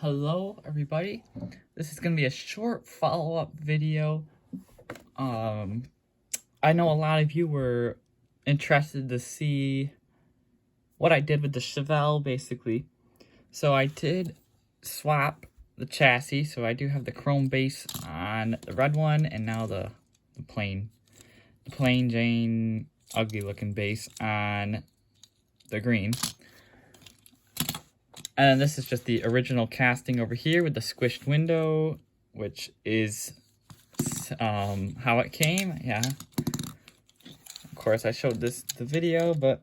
Hello everybody, this is going to be a short follow-up video. I know a lot of you were interested to see what I did with the Chevelle basically. So I did swap the chassis, so I do have the chrome base on the red one and now the plain Jane ugly looking base on the green. And this is just the original casting over here with the squished window, which is how it came. Yeah. Of course, I showed the video, but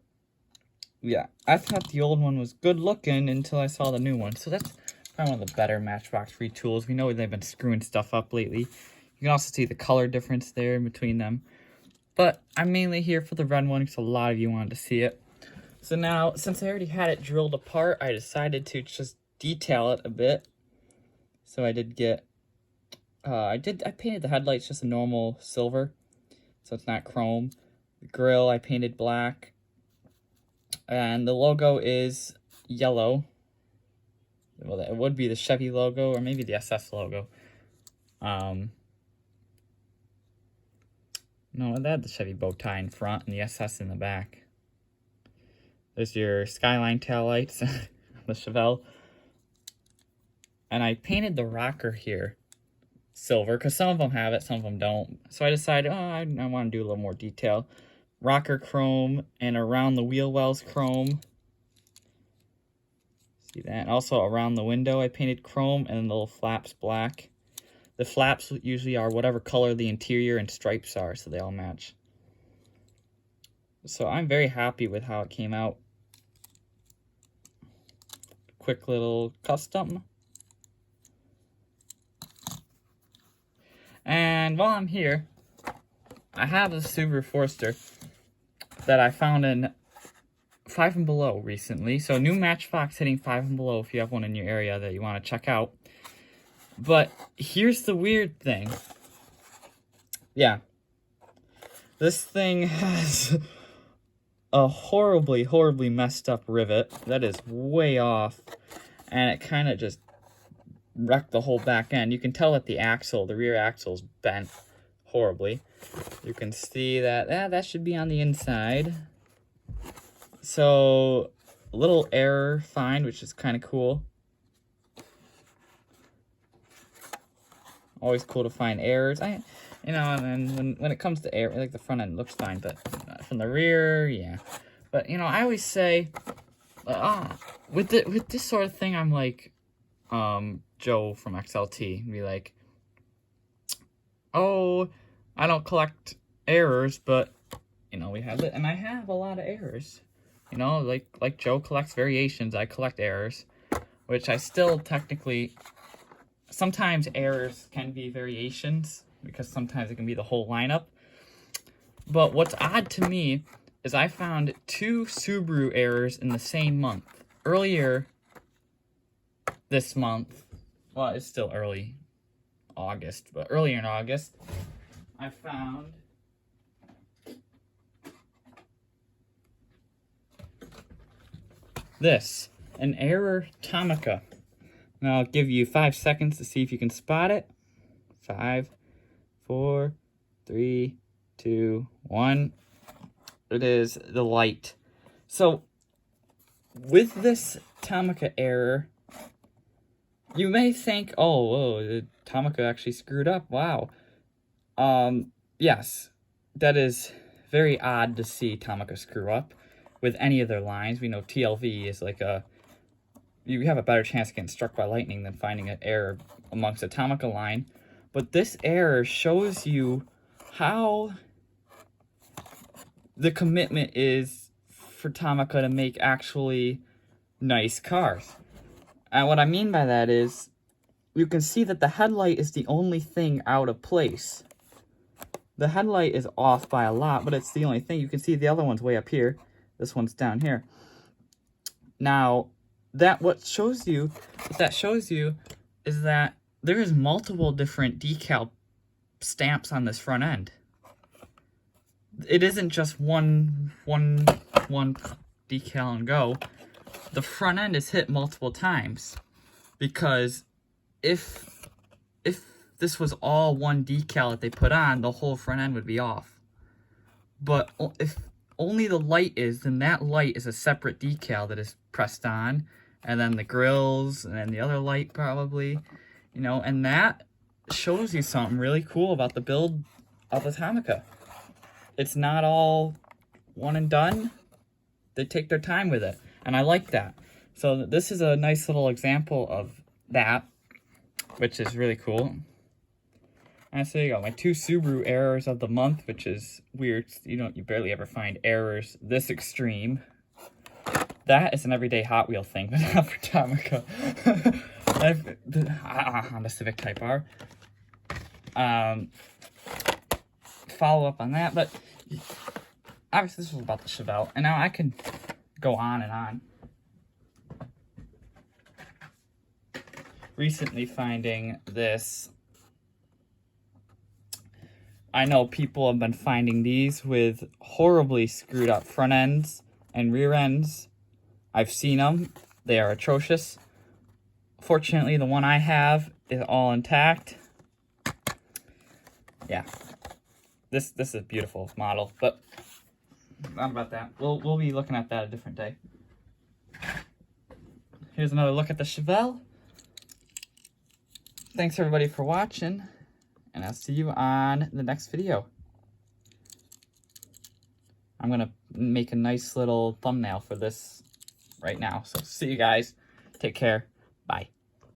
yeah, I thought the old one was good looking until I saw the new one. So that's probably one of the better Matchbox free tools. We know they've been screwing stuff up lately. You can also see the color difference there in between them. But I'm mainly here for the red one because a lot of you wanted to see it. So now, since I already had it drilled apart, I decided to just detail it a bit. So I did get, I painted the headlights just a normal silver, so it's not chrome. The grille I painted black, and the logo is yellow. Well, it would be the Chevy logo, or maybe the SS logo. No, they had the Chevy bow tie in front and the SS in the back. There's your Skyline taillights, the Chevelle. And I painted the rocker here silver, because some of them have it, some of them don't. So I decided, I want to do a little more detail. Rocker chrome, and around the wheel wells chrome. See that? And also around the window I painted chrome, and the little flaps black. The flaps usually are whatever color the interior and stripes are, so they all match. So I'm very happy with how it came out. Quick little custom. And while I'm here, I have a Subaru Forester that I found in 5 and Below recently. So new Matchbox hitting 5 and Below if you have one in your area that you want to check out. But here's the weird thing. Yeah. This thing has a horribly messed up rivet that is way off, and it kind of just wrecked the whole back end. You can tell that the rear axle's bent horribly. You can see that that should be on the inside. So a little error find, which is kind of cool. Always cool to find errors. And when it comes to error, like the front end looks fine, but from the rear, yeah. But I always say, with this sort of thing, I'm like, Joe from XLT, be like, oh, I don't collect errors, but we have it, and I have a lot of errors. Like Joe collects variations, I collect errors, which I still technically. Sometimes errors can be variations, because sometimes it can be the whole lineup. But what's odd to me is I found 2 Subaru errors in the same month. Earlier this month, well, it's still early August, but earlier in August, I found this, an error Atomica. Now I'll give you 5 seconds to see if you can spot it. 5, 4, 3, 2, 1. It is the light. So with this Atomica error, you may think, oh, the Atomica actually screwed up. Wow. Yes, that is very odd to see Atomica screw up with any of their lines. We know TLV is like you have a better chance of getting struck by lightning than finding an error amongst the Atomica line. But this error shows you how the commitment is for Atomica to make actually nice cars. And what I mean by that is, you can see that the headlight is the only thing out of place. The headlight is off by a lot, but it's the only thing. You can see the other one's way up here. This one's down here. Now, what that shows you is that there is multiple different decal stamps on this front end. It isn't just one decal and go. The front end is hit multiple times. because if this was all one decal that they put on, the whole front end would be off. But if only the light is, then that light is a separate decal that is pressed on, and then the grills, and then the other light probably, you know, and that shows you something really cool about the build of Atomica. It's not all one and done. They take their time with it, and I like that. So this is a nice little example of that, which is really cool. And so you go, my 2 Subaru errors of the month, which is weird. You barely ever find errors this extreme. That is an everyday Hot Wheel thing, but not for Atomica. On the Civic Type R. Follow up on that, but obviously this was about the Chevelle, and now I can go on and on. Recently finding this. I know people have been finding these with horribly screwed up front ends and rear ends. I've seen them. They are atrocious. Fortunately, the one I have is all intact. Yeah. This is a beautiful model, but not about that. We'll be looking at that a different day. Here's another look at the Chevelle. Thanks everybody for watching, and I'll see you on the next video. I'm gonna make a nice little thumbnail for this right now. So see you guys. Take care. Bye.